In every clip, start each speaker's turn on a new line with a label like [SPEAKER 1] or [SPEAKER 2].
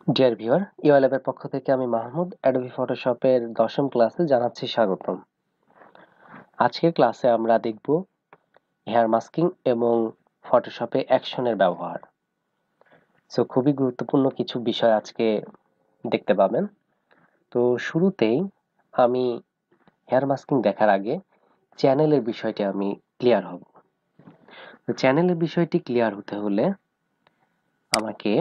[SPEAKER 1] Dear viewer, ইওএলএব এর পক্ষ থেকে আমি মাহমুদ অ্যাডোবি ফটোশপের 10ম ক্লাসে জানাচ্ছি স্বাগতম। আজকের ক্লাসে আমরা দেখব হেয়ার মাস্কিং এবং ফটোশপে অ্যাকশনের ব্যবহার। খুবই গুরুত্বপূর্ণ কিছু বিষয় আজকে দেখতে পাবেন। তো শুরুতেই আমি হেয়ার মাস্কিং দেখার আগে চ্যানেলের বিষয়টি আমি ক্লিয়ার হব। তো চ্যানেলের বিষয়টি ক্লিয়ার হতে হলে আমাকে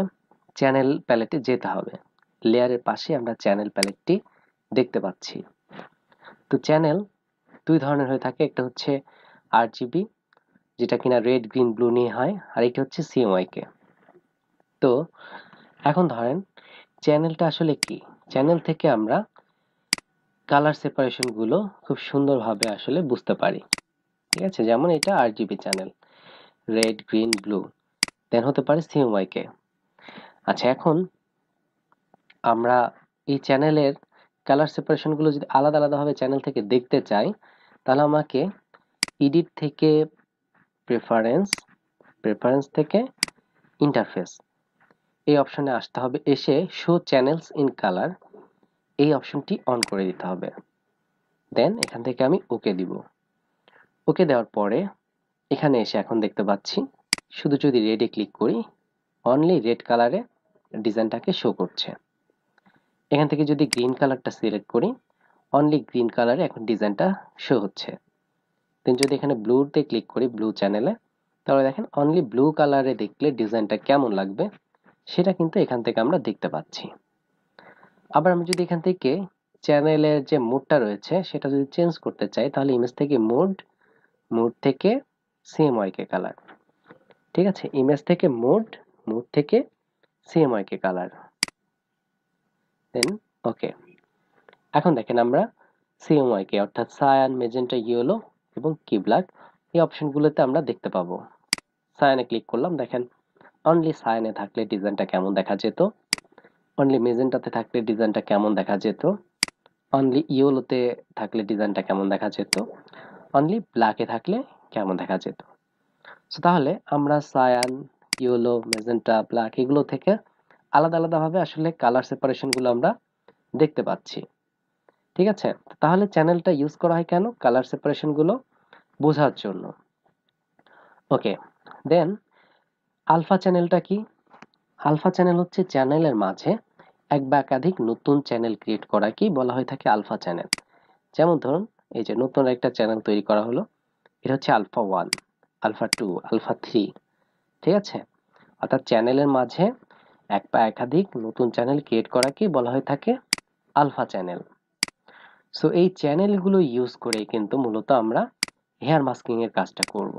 [SPEAKER 1] চ্যানেল প্যালেটে যেতে হবে। লেয়ারের পাশে আমরা চ্যানেল প্যালেটটি দেখতে পাচ্ছি। তো চ্যানেল দুই ধরনের হয়ে থাকে, একটা হচ্ছে RGB, যেটা কিনা রেড গ্রিন ব্লু নিয়ে হয়, আর একটা হচ্ছে CMYK। তো এখন ধরেন চ্যানেলটা আসলে কি, চ্যানেল থেকে আমরা কালার সেপারেশন গুলো খুব সুন্দরভাবে আসলে বুঝতে পারি। ঠিক আছে, যেমন এটা RGB channel, red green blue, then হতে পারে CMYK। আচ্ছা, এখন আমরা এই চ্যানেলের কালার সেপারেশন গুলো যদি আলাদা আলাদাভাবে চ্যানেল থেকে দেখতে চাই, তাহলে আমাকে এডিট থেকে প্রেফারেন্স, প্রেফারেন্স থেকে ইন্টারফেস এই অপশনে আসতে হবে। এসে শো চ্যানেলস ইন কালার এই অপশনটি অন করে দিতে হবে। দেন এখান থেকে আমি ওকে দিব। ওকে দেওয়ার পরে এখানে এসে এখন দেখতে পাচ্ছি শুধু যদি রেডে ক্লিক করি, অনলি রেড কালারে ডিজাইনটাকে শো করছে। এখান থেকে যদি গ্রিন কালারটা সিলেক্ট করি, অনলি গ্রিন কালারে এখন ডিজাইনটা শো হচ্ছে। দেন যদি এখানে ব্লুতে ক্লিক করি, ব্লু চ্যানেলে, তাহলে দেখেন অনলি ব্লু কালারে দেখলে ডিজাইনটা কেমন লাগবে সেটা কিন্তু এখান থেকে আমরা দেখতে পাচ্ছি। আবার আমি যদি এখান থেকে চ্যানেলের যে মোডটা রয়েছে সেটা যদি চেঞ্জ করতে চাই, তাহলে ইমেজ থেকে মোড, মোড থেকে CMYK কালার। ঠিক আছে, ইমেজ থেকে মোড, মোড থেকে CMYK কালার, দেন ওকে। এখন দেখেন আমরা CMYK অর্থাৎ সায়ান, মেজেন্টা, ইয়েলো এবং কি ব্ল্যাক এই অপশনগুলোতে আমরা দেখতে পাবো। সায়ানে ক্লিক করলাম, দেখেন অনলি সায়ানে থাকলে ডিজাইনটা কেমন দেখা যেত, অনলি মেজেন্টাতে থাকলে ডিজাইনটা কেমন দেখা যেত, অনলি ইয়েলোতে থাকলে ডিজাইনটা কেমন দেখা যেত, অনলি ব্ল্যাকে থাকলে কেমন দেখা যেত। তাহলে আমরা সায়ান, ইয়েলো, মেজেন্টা, ব্ল্যাক এগুলো থেকে আলাদা আলাদা ভাবে আসলে কালার সেপারেশন গুলো আমরা দেখতে পাচ্ছি। ঠিক আছে, তাহলে চ্যানেলটা ইউজ করা হয় কেন? কালার সেপারেশন গুলো বোঝার জন্য। ওকে, দেন আলফা চ্যানেলটা কি? আলফা চ্যানেল হচ্ছে চ্যানেলের মাঝে এক বা একাধিক নতুন চ্যানেল ক্রিয়েট করা কি বলা হয়ে থাকে আলফা চ্যানেল। যেমন ধরুন এই যে নতুন একটা চ্যানেল তৈরি করা হলো, এটা হচ্ছে আলফা 1, আলফা 2, আলফা 3। ঠিক আছে, অর্থাৎ চ্যানেলের মাঝে এক বা একাধিক নতুন চ্যানেল ক্রিয়েট করা কি বলা হয়ে থাকে আলফা চ্যানেল। এই চ্যানেলগুলো ইউজ করে কিন্তু মূলত আমরা হেয়ার মাস্কিং এর কাজটা করব।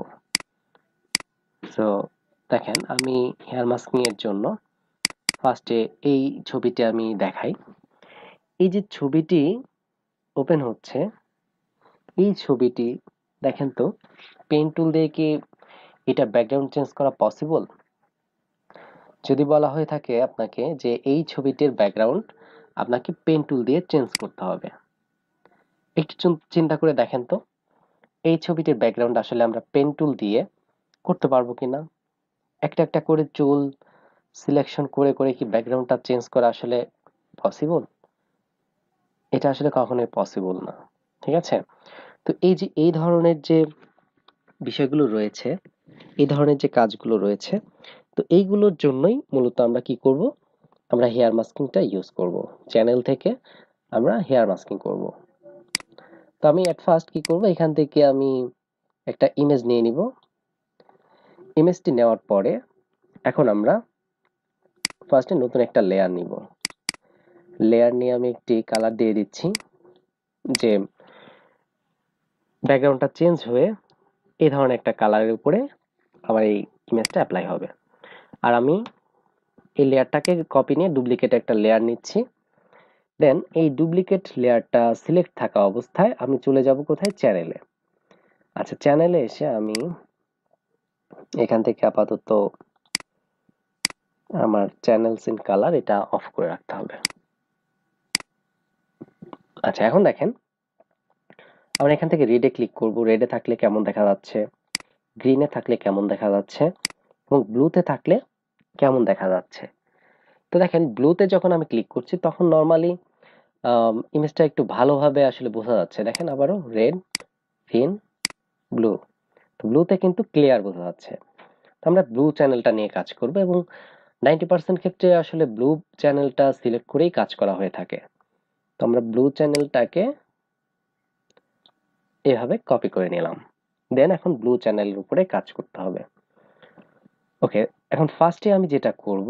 [SPEAKER 1] দেখেন আমি হেয়ার মাস্কিং এর জন্য ফার্স্টে এই ছবিটি আমি দেখাই। এই যে ছবিটি ওপেন হচ্ছে, এই ছবিটি দেখেন তো পেন টুল দিয়ে কি এটা ব্যাকগ্রাউন্ড চেঞ্জ করা পসিবল? যদি বলা হয়ে থাকে আপনাকে যে এই ছবিটির ব্যাকগ্রাউন্ড আপনাকে পেন টুল দিয়ে চেঞ্জ করতে হবে, একটু চিন্তা করে দেখেন তো এই ছবিটির ব্যাকগ্রাউন্ড আসলে আমরা পেন টুল দিয়ে করতে পারবো কিনা? একটা একটা করে চুল সিলেকশন করে করে কি ব্যাকগ্রাউন্ডটা চেঞ্জ করা আসলে পসিবল? এটা আসলে কখনোই পসিবল না। ঠিক আছে, তো এই যে এই ধরনের যে বিষয়গুলো রয়েছে, এই ধরনের যে কাজগুলো রয়েছে, তো এইগুলোর জন্যই মূলত আমরা কি করব, আমরা হেয়ার মাস্কিংটা ইউজ করব। চ্যানেল থেকে আমরা হেয়ার মাস্কিং করব। তো আমি এট ফার্স্ট কি করব, এখান থেকে আমি একটা ইমেজ নিয়ে নিব। ইমেজটি নেওয়ার পরে এখন আমরা ফার্স্টে নতুন একটা লেয়ার নিব। লেয়ার নিয়ে আমি একটি কালার দিয়ে দিচ্ছি যে ব্যাকগ্রাউন্ডটা চেঞ্জ হয়ে এই ধরনের একটা কালারের উপরে আমার এই ইমেজটা অ্যাপ্লাই হবে। আর আমি এই লেয়ারটাকে কপি নিয়ে ডুপ্লিকেট একটা লেয়ার নিচ্ছি। দেন এই ডুপ্লিকেট লেয়ারটা সিলেক্ট থাকা অবস্থায় আমি চলে যাব কোথায়, চ্যানেলে। আচ্ছা, চ্যানেলে এসে আমি এখান থেকে আপাতত আমার চ্যানেলস ইন কালার এটা অফ করে রাখতে হবে। আচ্ছা, এখন দেখেন আমরা এখান থেকে রেডে ক্লিক করব। রেডে থাকলে কেমন দেখা যাচ্ছে, গ্রিনে থাকলে কেমন দেখা যাচ্ছে এবং ব্লুতে থাকলে কেমন দেখা যাচ্ছে, তো দেখেন ব্লুতে যখন আমি ক্লিক করছি তখন নর্মালি ইমেজটা একটু ভালোভাবে আসলে বোঝা যাচ্ছে। দেখেন আবারও রেড, গ্রিন, ব্লু। তো ব্লুতে কিন্তু ক্লিয়ার বোঝা যাচ্ছে। তো আমরা ব্লু চ্যানেলটা নিয়ে কাজ করব এবং 90% ক্ষেত্রে আসলে ব্লু চ্যানেলটা সিলেক্ট করেই কাজ করা হয়ে থাকে। তো আমরা ব্লু চ্যানেলটাকে এভাবে কপি করে নিলাম। দেন এখন ব্লু চ্যানেলের উপরে কাজ করতে হবে। ওকে, এখন ফার্স্টে আমি যেটা করব,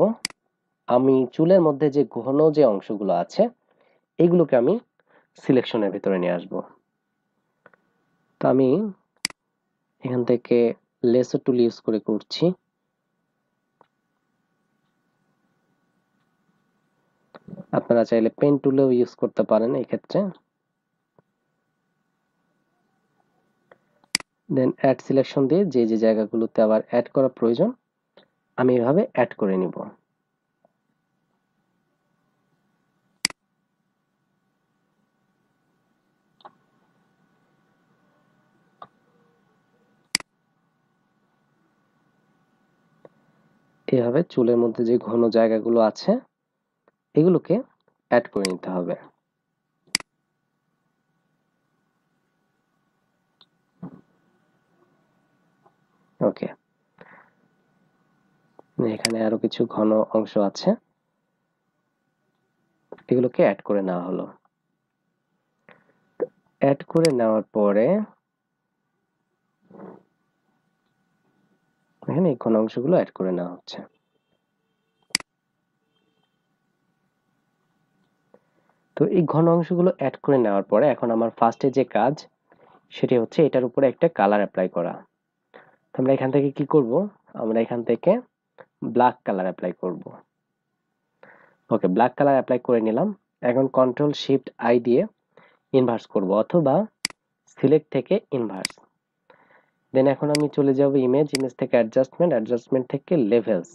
[SPEAKER 1] আমি চুলের মধ্যে যে ঘন যে অংশগুলো আছে এগুলোকে আমি সিলেকশনের ভিতরে নিয়ে আসব। তো আমি এখান থেকে লেসো টুল ইউজ করে করছি। আপনারা চাইলে পেন টুলও ইউজ করতে পারেন এই ক্ষেত্রে। দেন অ্যাড সিলেকশন দিয়ে যে যে জায়গাগুলোতে আবার অ্যাড করা প্রয়োজন আমি এভাবে অ্যাড করে নিব। এভাবে চুলের মধ্যে যে ঘন জায়গাগুলো আছে এগুলোকে অ্যাড করে নিতে হবে। ওকে, এখানে আরো কিছু ঘন অংশ আছে, এগুলোকে অ্যাড করে নেওয়া হলো। অ্যাড করে নেওয়ার পরে এখানে এই ঘন অংশগুলো অ্যাড করে নেওয়া হচ্ছে। তো এই ঘন অংশগুলো অ্যাড করে নেওয়ার পরে এখন আমার ফার্স্টে যে কাজ সেটি হচ্ছে এটার উপরে একটা কালার অ্যাপ্লাই করা। তো আমরা এখান থেকে কি করব, আমরা এখান থেকে ব্ল্যাক কালার অ্যাপ্লাই করব। ওকে, ব্ল্যাক কালার অ্যাপ্লাই করে নিলাম। এখন কন্ট্রোল শিফট আই দিয়ে ইনভার্স করব অথবা সিলেক্ট থেকে ইনভার্স। দেন এখন আমি চলে যাব ইমেজ, ইমেজ থেকে অ্যাডজাস্টমেন্ট, অ্যাডজাস্টমেন্ট থেকে লেভেলস।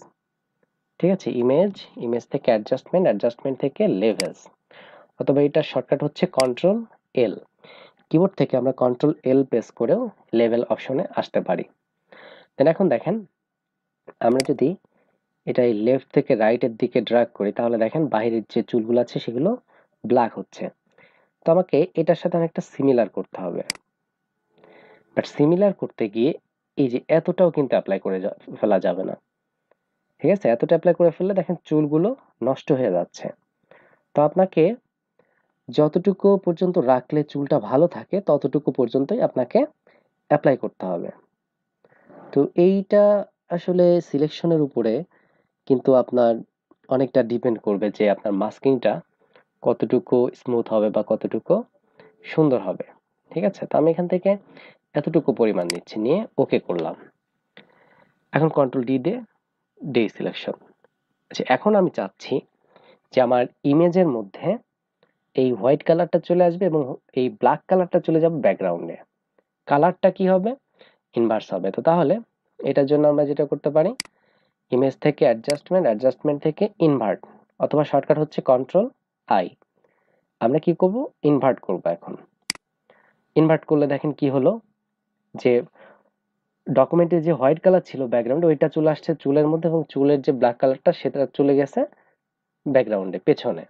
[SPEAKER 1] ঠিক আছে, ইমেজ, ইমেজ থেকে অ্যাডজাস্টমেন্ট, অ্যাডজাস্টমেন্ট থেকে লেভেলস, অথবা এটা শর্টকাট হচ্ছে কন্ট্রোল এল। কিবোর্ড থেকে আমরা কন্ট্রোল এল প্রেস করেও লেভেল অপশনে আসতে পারি। দেন এখন দেখেন আমরা যদি এটা এই লেফট থেকে রাইটের দিকে ড্র্যাগ করি তাহলে দেখেন বাহিরের যে চুলগুলো আছে সেগুলো ব্ল্যাক হচ্ছে। তো আমাকে এটার সাথে অনেকটা সিমিলার করতে হবে, বাট সিমিলার করতে গিয়ে এই যে এতটাও কিন্তু অ্যাপ্লাই করে ফেলা যাবে না। ঠিক আছে, এতটা অ্যাপ্লাই করে ফেললে দেখেন চুলগুলো নষ্ট হয়ে যাচ্ছে। তো আপনাকে যতটুকু পর্যন্ত রাখলে চুলটা ভালো থাকে ততটুকু পর্যন্তই আপনাকে অ্যাপ্লাই করতে হবে। তো এইটা আসলে সিলেকশনের উপরে কিন্তু আপনার অনেকটা ডিপেন্ড করবে যে আপনার মাস্কিংটা কতটুকু স্মুথ হবে বা কতটুকু সুন্দর হবে। ঠিক আছে, তো আমি এখান থেকে এতটুকু পরিমাণ নিচ্ছি, নিয়ে ওকে করলাম। এখন কন্ট্রোল ডি দিয়ে ডে সিলেকশন। আচ্ছা, এখন আমি চাচ্ছি যে আমার ইমেজের মধ্যে এই হোয়াইট কালারটা চলে আসবে এবং এই ব্ল্যাক কালারটা চলে যাবে ব্যাকগ্রাউন্ডে। কালারটা কি হবে, ইনভার্স হবে। তো তাহলে এটার জন্য আমরা যেটা করতে পারি, ইমেজ থেকে অ্যাডজাস্টমেন্ট, অ্যাডজাস্টমেন্ট থেকে ইনভার্ট, অথবা শর্টকাট হচ্ছে কন্ট্রোল আই। আমরা কি করব, ইনভার্ট করব। এখন ইনভার্ট করলে দেখেন কি হলো, যে ডকুমেন্টে যে হোয়াইট কালার ছিল ব্যাকগ্রাউন্ডে ওইটা চলে আসছে চুলের মধ্যে এবং চুলের যে ব্ল্যাক কালারটা সেটা চলে গেছে ব্যাকগ্রাউন্ডে পেছনে।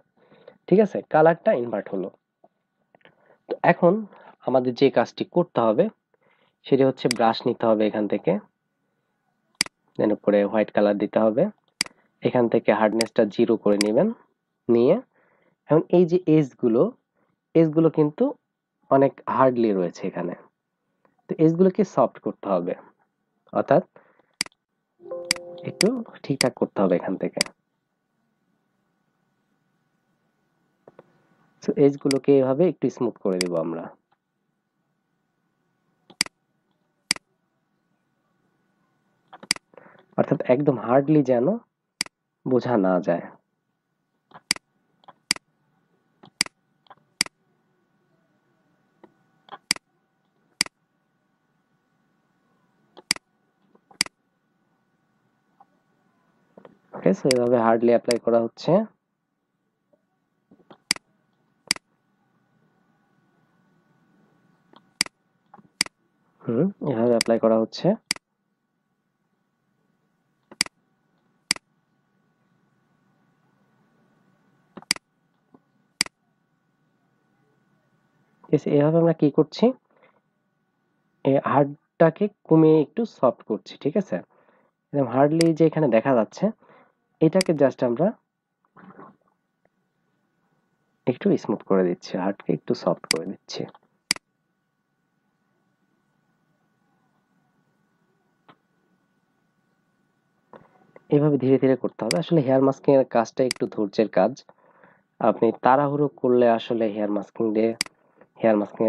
[SPEAKER 1] ঠিক আছে, কালারটা ইনভার্ট হলো। তো এখন আমাদের যে কাজটি করতে হবে সেটি হচ্ছে ব্রাশ নিতে হবে এখান থেকে, দেন উপরে হোয়াইট কালার দিতে হবে। এখান থেকে হার্ডনেসটা 0 করে নেবেন, নিয়ে এখন এই যে এজগুলো কিন্তু অনেক হার্ডলি রয়েছে এখানে। তো এজগুলোকে সফট করতে হবে, অর্থাৎ একটু ঠিকঠাক করতে হবে এখান থেকে। তো এজগুলোকে এভাবে একটু স্মুথ করে দিব আমরা। অর্থাৎ একদম হার্ডলি যেন বোঝা না যায়। ওকে, সো এভাবে হার্ডলি অ্যাপ্লাই করা হচ্ছে। এভাবে অ্যাপ্লাই করা হচ্ছে। এভাবে আমরা কি করছি, এই হার্ডটাকে কমিয়ে একটু সফট করছি, ঠিক আছে। হার্ডলি যে এখানে দেখা যাচ্ছে, এটাকে জাস্ট আমরা একটু স্মুথ করে দিচ্ছি, হার্ডকে একটু সফট করে দিচ্ছি। এভাবে ধীরে ধীরে করতে হবে। আসলে হেয়ার মাস্কিং এর কাজটা একটু ধৈর্যের কাজ। আপনি তাড়াহুড়ো করলে আসলে হেয়ার মাস্কিং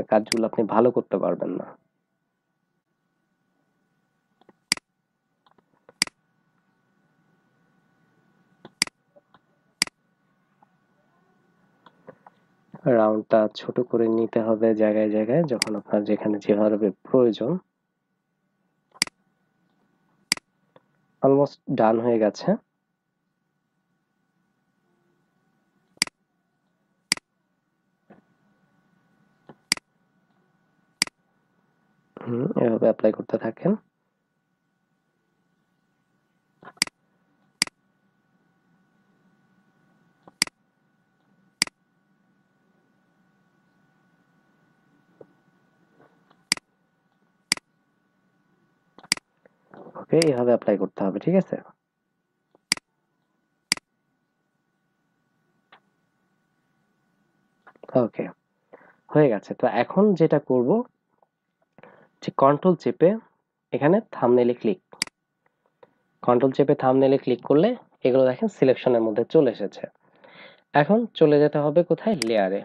[SPEAKER 1] এর কাজগুলো আপনি ভালো করতে পারবেন না। রাউন্ডটা ছোট করে নিতে হবে জায়গায় জায়গায়, যখন আপনার যেখানে যেভাবে প্রয়োজন। অলমোস্ট ডান হয়ে গেছে। এভাবে অ্যাপ্লাই করতে থাকেন। ওকে, এভাবে অ্যাপ্লাই করতে হবে, ঠিক আছে। ওকে, হয়ে গেছে। তো এখন যেটা করব, যে কন্ট্রোল চেপে এখানে থাম্বনেইলে ক্লিক করলে এগুলো দেখেন সিলেকশনের মধ্যে চলে এসেছে। এখন চলে যেতে হবে কোথায়, লেয়ারে।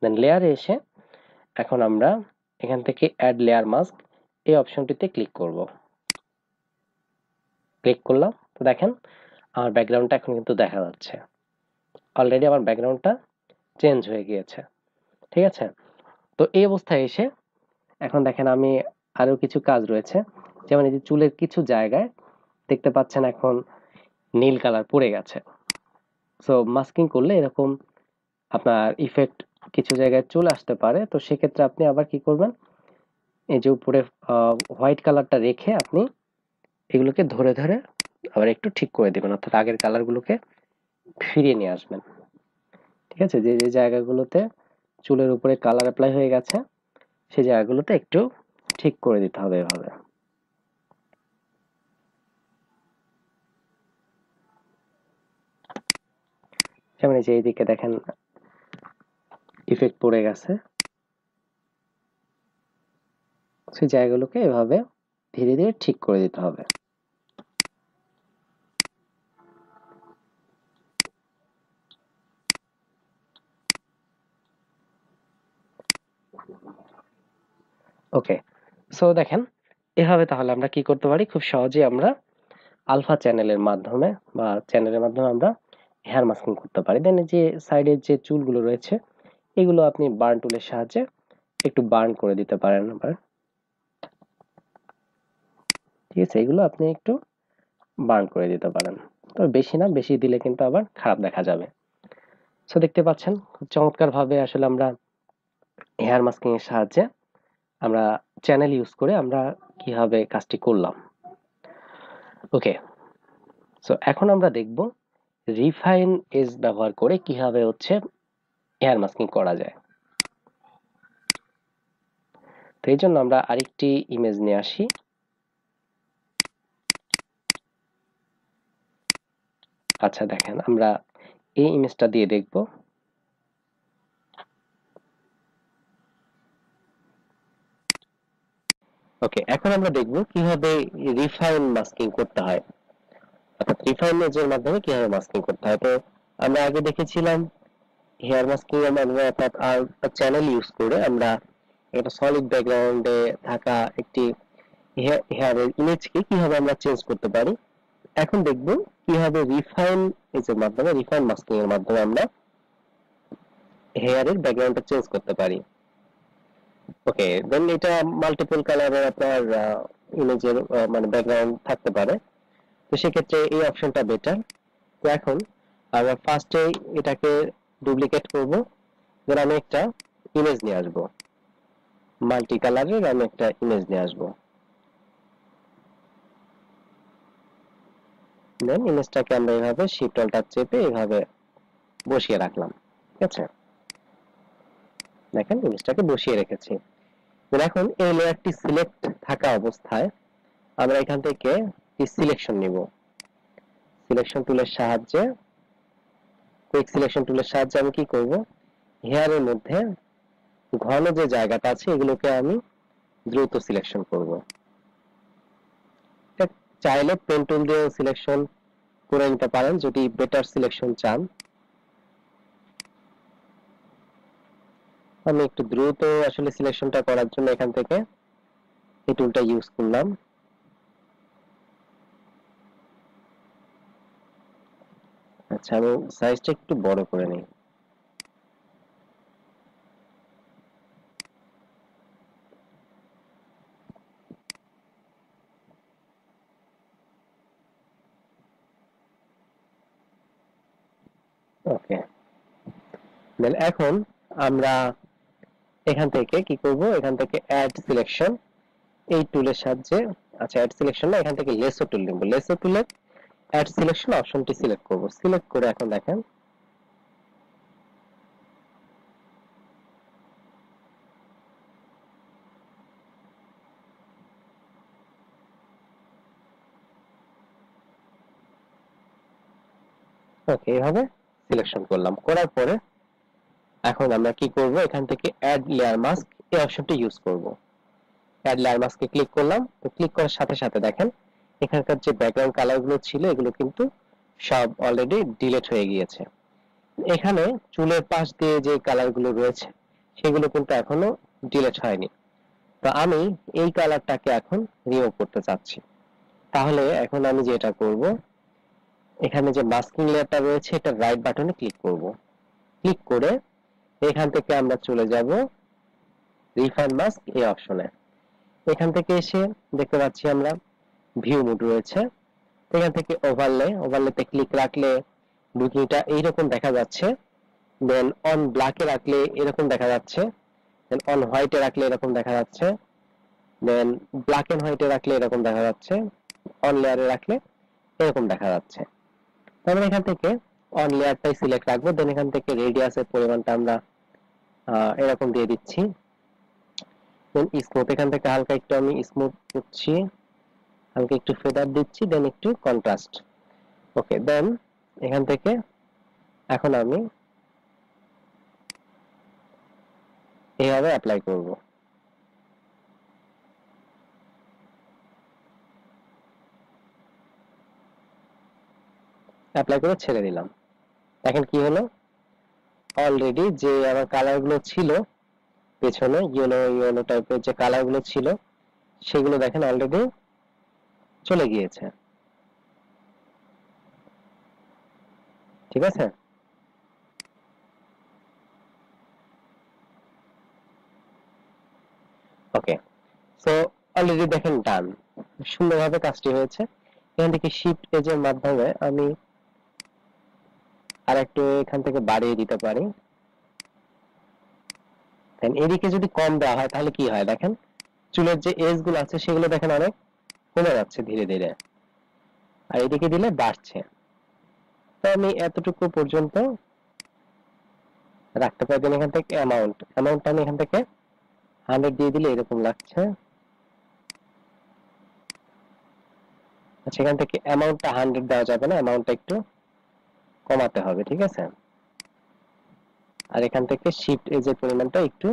[SPEAKER 1] দেন লেয়ারে এসে এখন আমরা এখান থেকে অ্যাড লেয়ার মাস্ক এই অপশনটিতে ক্লিক করব। ক্লিক করলাম, তো দেখেন আমার ব্যাকগ্রাউন্ডটা এখন কিন্তু দেখা যাচ্ছে। অলরেডি আমার ব্যাকগ্রাউন্ডটা চেঞ্জ হয়ে গিয়েছে, ঠিক আছে। তো এই অবস্থায় এসে এখন দেখেন আমি আরো কিছু কাজ রয়েছে, যেমন এই যে চুলের কিছু জায়গায় দেখতে পাচ্ছেন এখন নীল কালার পড়ে গেছে। সো মাস্কিং করলে এরকম আপনার ইফেক্ট কিছু জায়গায় চলে আসতে পারে। তো সেক্ষেত্রে আপনি আবার কি করবেন, এই যে উপরে হোয়াইট কালারটা রেখে আপনি এগুলোকে ধরে ধরে আবার একটু ঠিক করে দিবেন, অর্থাৎ আগের কালারগুলোকে ফিরিয়ে নিয়ে আসবেন, ঠিক আছে। যে যে জায়গাগুলোতে চুলের উপরে কালার অ্যাপ্লাই হয়ে গেছে সেই জায়গাগুলোতে একটু ঠিক করে দিতে হবে এভাবে। যেমন এই যে এইদিকে দেখেন ইফেক্ট পড়ে গেছে, সেই জায়গাগুলোকে এভাবে ধীরে ধীরে ঠিক করে দিতে হবে। ওকে, সো দেখেন এভাবে তাহলে আমরা কি করতে পারি, খুব সহজেই আমরা আলফা চ্যানেলের মাধ্যমে আমরা হেয়ার মাস্কিং করতে পারি। দেন যে সাইডের যে চুলগুলো রয়েছে এগুলো আপনি বার্ন টুলের সাহায্যে একটু বার্ন করে দিতে পারেন আবার, ঠিক আছে। এগুলো আপনি একটু বার্ন করে দিতে পারেন, তবে বেশি না, বেশি দিলে কিন্তু আবার খারাপ দেখা যাবে। সো দেখতে পাচ্ছেন খুব চমৎকার ভাবে আসলে আমরা হেয়ার মাস্কিং এর সাহায্যে আমরা চ্যানেল ইউজ করে আমরা কিভাবে কাজটি করলাম। ওকে, সো এখন আমরা দেখব রিফাইন এজ ব্যবহার করে কিভাবে হচ্ছে হেয়ার মাস্কিং করা যায়। তো এই জন্য আমরা আরেকটি ইমেজ নিয়ে আসি। আচ্ছা দেখেন আমরা এই ইমেজটা দিয়ে দেখব। ওকে, এখন আমরা দেখব কিভাবে রিফাইন মাস্কিং করতে হয়, অর্থাৎ রিফাইন এজের মাধ্যমে কিভাবে মাস্কিং করতে হয়। তো আমরা আগে দেখেছিলাম হেয়ার মাস্কিং এর মাধ্যমে অর্থাৎ আর চ্যানেল ইউজ করে আমরা একটা সলিড ব্যাকগ্রাউন্ডে থাকা একটি হেয়ারের ইমেজকে কিভাবে আমরা চেঞ্জ করতে পারি। এখন দেখব কিভাবে রিফাইন মাস্কিং এর মাধ্যমে আমরা হেয়ারের ব্যাকগ্রাউন্ডটা চেঞ্জ করতে পারি। ওকে, দেন এটা মাল্টিপল কালারের আপনার ইমেজের মানে ব্যাকগ্রাউন্ড থাকতে পারে। তো সেক্ষেত্রে এই অপশনটা বেটার। তো এখন আমরা ফার্স্টে এটাকে ডুপ্লিকেট করব, দেন আমি একটা ইমেজ নিয়ে আসবো, মাল্টি কালারের আমি একটা ইমেজ নিয়ে আসবো। দেন ইমেজটাকে আমরা এইভাবে শিফট অল্টার চেপে এইভাবে বসিয়ে রাখলাম, ঠিক আছে। দেখেন ইমেজটাকে বসিয়ে রেখেছি। এখন এই লেয়ারটি সিলেক্ট থাকা অবস্থায় আমরা এখান থেকে সিলেকশন নিব। সিলেকশন টুলের সাহায্যে কুইক সিলেকশন টুলের সাহায্যে আমি কি করব, হেয়ারের মধ্যে ঘন যে জায়গাটা আছে এগুলোকে আমি দ্রুত সিলেকশন করব। চাইলে পেন টুল দিয়ে সিলেকশন করে নিতে পারেন যদি বেটার সিলেকশন চান। আমি একটু দ্রুত আসলে সিলেকশনটা করার জন্য এখান থেকে এই টুলটা ইউজ করলাম। আচ্ছা, আমি সাইজটা একটু বড় করে নিই। ওকে, দেন এখন আমরা এখান থেকে কি করব, এখান থেকে অ্যাড সিলেকশন এই টুলের সাহায্যে, আচ্ছা অ্যাড সিলেকশন না, এখান থেকে লেসো টুল নিব। লেসো টুলে অ্যাড সিলেকশন অপশনটি সিলেক্ট করব। সিলেক্ট করে এখন দেখেন ওকে, এইভাবে সিলেকশন করলাম। করার পরে এখন আমরা কি করব, এখান থেকে অ্যাড লেয়ার মাস্ক এই অপশনটি ইউজ করব। অ্যাড লেয়ার মাস্কে ক্লিক করলাম। তো ক্লিক করার সাথে সাথে দেখেন এখানকার যে ব্যাকগ্রাউন্ড কালারগুলো ছিল এগুলো কিন্তু সব অলরেডি ডিলিট হয়ে গিয়েছে। এখানে চুলের পাশ দিয়ে যে কালারগুলো রয়েছে সেগুলো কিন্তু এখনো ডিলিট হয়নি। তো আমি এই কালারটাকে এখন রিমুভ করতে চাচ্ছি। তাহলে এখন আমি যেটা করব, এখানে যে মাস্কিং লেয়ারটা রয়েছে এটা রাইট বাটনে ক্লিক করব। ক্লিক করে এখান থেকে আমরা চলে যাব রিফাইন মাস্ক এই অপশনে। এখান থেকে এসে দেখতে পাচ্ছি আমরা ভিউ মোড রয়েছে। এখান থেকে ওভারলেতে ক্লিক রাখলে বুকনিটা এইরকম দেখা যাচ্ছে। দেন অন ব্ল্যাকে রাখলে এরকম দেখা যাচ্ছে। দেন অন হোয়াইটে রাখলে এরকম দেখা যাচ্ছে। দেন ব্ল্যাক এন্ড হোয়াইটে রাখলে এরকম দেখা যাচ্ছে। অন লেয়ারে রাখলে এরকম দেখা যাচ্ছে। তাহলে এখান থেকে অন লেয়ারটাই সিলেক্ট রাখবো। দেন এখান থেকে রেডিয়াসের পরিমাণটা আমরা এরকম দিয়ে দিচ্ছি। দেন স্মুথ, এখান থেকে হালকা একটু আমি স্মুথ করছি, হালকা একটু ফেদার দিচ্ছি, দেন একটু কন্ট্রাস্ট। ওকে, দেন এখান থেকে এখন আমি এইভাবে অ্যাপ্লাই করব। অ্যাপ্লাই করে ছেড়ে দিলাম। দেখেন কি হলো, অলরেডি যে আমার কালারগুলো ছিল পেছনে ইয়েলো ইয়েলো টাইপের যে কালারগুলো ছিল সেগুলো দেখেন অলরেডি চলে গিয়েছে। ঠিক আছে, ওকে। সো অলরেডি দেখেন ডান, সুন্দরভাবে কাজটি হয়েছে। এখান থেকে শিফট এজের মাধ্যমে আমি আর একটু এখান থেকে বাড়িয়ে দিতে পারি। দেন এদিকে যদি কম দেওয়া হয় তাহলে কি হয় দেখেন, চুলের যে এজ গুলো আছে সেগুলো দেখেন অনেক কমে যাচ্ছে ধীরে ধীরে, আর এদিকে দিলে বাড়ছে। তো আমি এতটুকু পর্যন্ত রাখতে পারি। দেন এখান থেকে অ্যামাউন্ট আমি এখান থেকে 100 দিয়ে দিলে এরকম লাগছে। আচ্ছা, এখান থেকে অ্যামাউন্টটা 100 দেওয়া যাবে না, অ্যামাউন্টটা একটু কমাতে হবে। ঠিক আছে, আর এখান থেকে শিফট এজের পরিমাণটা একটু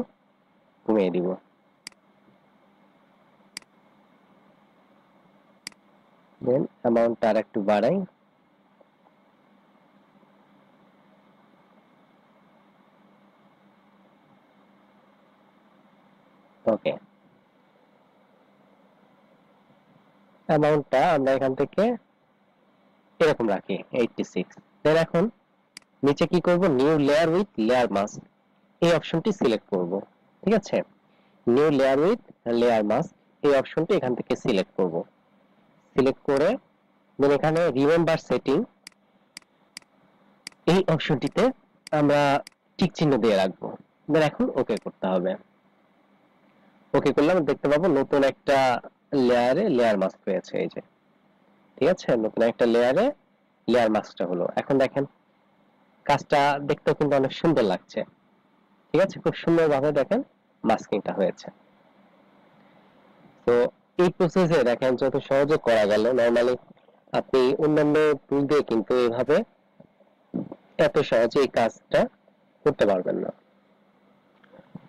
[SPEAKER 1] কমিয়ে দিব। দেন অ্যামাউন্টটা আর একটু বাড়াই। ওকে, অ্যামাউন্টটা আমরা এখান থেকে এরকম রাখি 86। দেন এখন নিচে কি করব, new layer with layer mask এই অপশনটি সিলেক্ট করব। ঠিক আছে, new layer with layer mask এই অপশনটি এখান থেকে সিলেক্ট করব। সিলেক্ট করে দেন এখানে রিমেম্বার সেটিং এই অপশনটিতে আমরা টিক চিহ্ন দিয়ে রাখবো। দেন এখন ওকে করতে হবে। ওকে করলাম, দেখতে পাবো নতুন একটা লেয়ারে লেয়ার মাস্ক হয়েছে। এই যে, ঠিক আছে, নতুন একটা লেয়ারে লেয়ার মাস্কটা হলো। এখন দেখেন কাজটা দেখতেও কিন্তু অনেক সুন্দর লাগছে। ঠিক ঠিক আছে, খুব সুন্দরভাবে দেখেন মাস্কিংটা হয়েছে। তো এই প্রসেসে দেখেন যত সহজে করা গেল, নরমালি আপনি অন্যান্য টুল দিয়ে কিন্তু এইভাবে এত সহজে এই কাজটা করতে পারবেন না।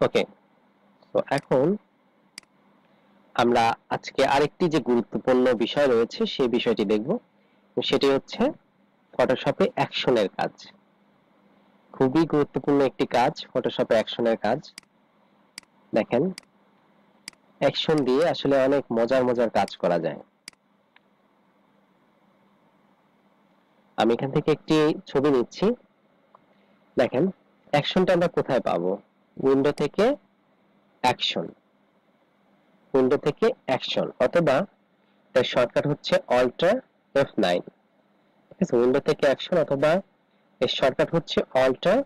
[SPEAKER 1] ওকে, তো এখন আমরা আজকে আরেকটি যে গুরুত্বপূর্ণ বিষয় রয়েছে সেই বিষয়টি দেখব, সেটি হচ্ছে ফটোশপে অ্যাকশনের কাজ। খুবই গুরুত্বপূর্ণ একটি কাজ ফটোশপে অ্যাকশনের কাজ। দেখেন অ্যাকশন দিয়ে আসলে অনেক মজার মজার কাজ করা যায়। আমি এখান থেকে একটি ছবি নিচ্ছি। দেখেন অ্যাকশনটা আমরা কোথায় পাবো? উইন্ডো থেকে অ্যাকশন, উইন্ডো থেকে অ্যাকশন, অথবা এর শর্টকাট হচ্ছে অল্টার F9। ঠিক আছে, উইন্ডো থেকে অ্যাকশন অথবা এর শর্টকাট হচ্ছে অল্টার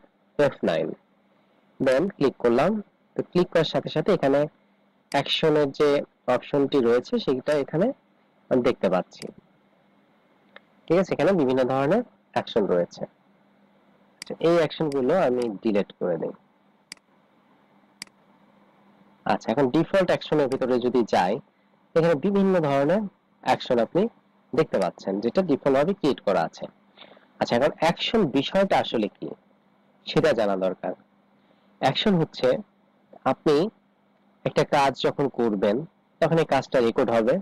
[SPEAKER 1] F9। দেন ক্লিক করলাম। তো ক্লিক করার সাথে সাথে এখানে অ্যাকশনের যে অপশনটি রয়েছে সেটা এখানে আমি দেখতে পাচ্ছি। ঠিক আছে, এখানে বিভিন্ন ধরনের অ্যাকশন রয়েছে। এই অ্যাকশনগুলো আমি ডিলিট করে দেই। আচ্ছা, এখন ডিফল্ট অ্যাকশনের ভিতরে যদি যাই, এখানে বিভিন্ন ধরনের অ্যাকশন আপনি দেখতে পাচ্ছেন যেটা ডিফল্ট ভাবে ক্রিয়েট করা আছে। আচ্ছা, এখন অ্যাকশন বিষয়টা আসলে কি সেটা জানা দরকার। অ্যাকশন হচ্ছে আপনি একটা কাজ যখন করবেন তখন এই কাজটা রেকর্ড হবে,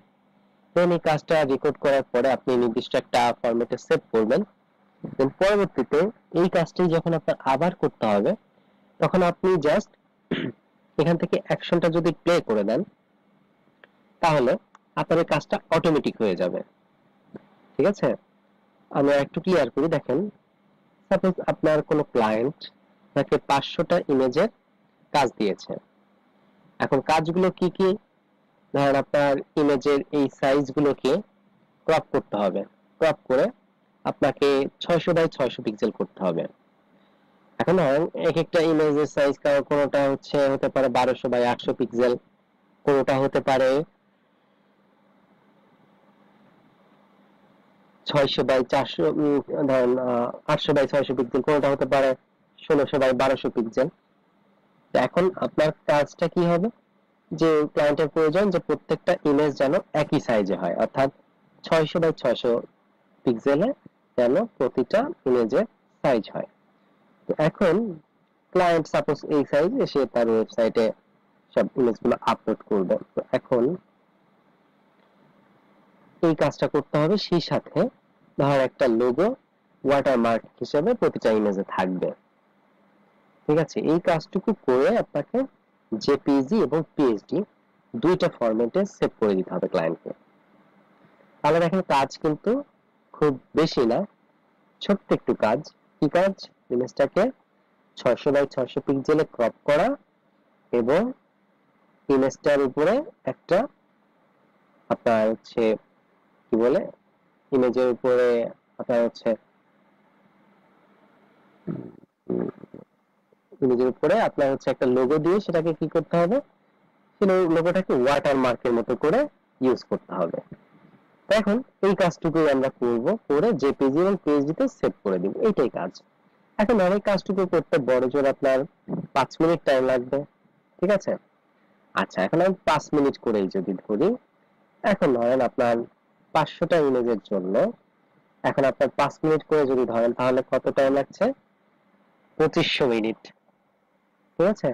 [SPEAKER 1] এবং এই কাজটা রেকর্ড করার পরে আপনি নির্দিষ্ট একটা ফরম্যাটে সেভ করবেন। দেন পরবর্তীতে এই কাজটি যখন আপনার আবার করতে হবে তখন আপনি জাস্ট এখান থেকে অ্যাকশনটা যদি প্লে করে দেন তাহলে আপনার এই কাজটা অটোমেটিক হয়ে যাবে। ঠিক আছে, আমরা একটু ক্লিয়ার করি। দেখেন সাপোজ আপনার কোনো ক্লায়েন্ট তাকে 500টা ইমেজের কাজ দিয়েছে। এখন কাজগুলো কি কি? ধরেন আপনার ইমেজের এই সাইজগুলোকে ক্রপ করতে হবে, ক্রপ করে আপনাকে 600 বাই 600 পিক্সেল করতে হবে। এখন ধরেন এক একটা ইমেজের সাইজ কোনোটা হতে পারে 1200 বাই 800 পিক্সেল, কোনোটা হতে পারে 600 বাই 400, ধরেন 800 বাই 600 পিক্সেল, কোনোটা হতে পারে 1600 বাই 1200 পিক্সেল। এখন আপনার কাজটা কি হবে, যে ক্লায়েন্টের প্রয়োজন যে প্রত্যেকটা ইমেজ যেন একই সাইজে হয়, অর্থাৎ 600 বাই 600 পিক্সেলে যেন প্রতিটা ইমেজের সাইজ হয়। তো এখন ক্লায়েন্ট সাপোজ এই সাইজ এসে তার ওয়েবসাইটে সব ইমেজগুলো আপলোড করবে। তো এখন এই কাজটা করতে হবে, সেই সাথে ধর একটা লোগো ওয়াটারমার্ক হিসেবে প্রতিটা ইমেজে থাকবে। ঠিক আছে, এই কাজটুকু করে আপনাকে জেপিজি এবং পিএসডি দুইটা ফরম্যাটে সেভ করে দিতে হবে ক্লায়েন্টকে। তাহলে দেখেন কাজ কিন্তু খুব বেশি না, ছোট্ট একটু কাজ। কি কাজ? ইমেজটাকে 600 বাই 600 পিক্সেলে ক্রপ করা এবং ইমেজটার উপরে একটা আপনার কি বলে, ইমেজের উপরে আপনার ইমেজের উপরে আপনার একটা লোগো দিয়ে সেটাকে কি করতে হবে, সেই লোগোটাকে ওয়াটারমার্কের মতো করে ইউজ করতে হবে। এখন এই কাজটুকুই আমরা করব, করে জেপিজি এবং পিএসডি তে সেভ করে দিব, এইটাই কাজ। এখন অনেক কাজটুকু করতে বড় জোর আপনার 5 মিনিট টাইম লাগবে। ঠিক আছে, আচ্ছা এখন আমি 5 মিনিট করেই যদি ধরি, এখন ধরেন আপনার 500টা ইমেজের জন্য এখন আপনার 5 মিনিট করে যদি ধরেন তাহলে কত টাইম লাগছে? 2500 মিনিট। ঠিক আছে,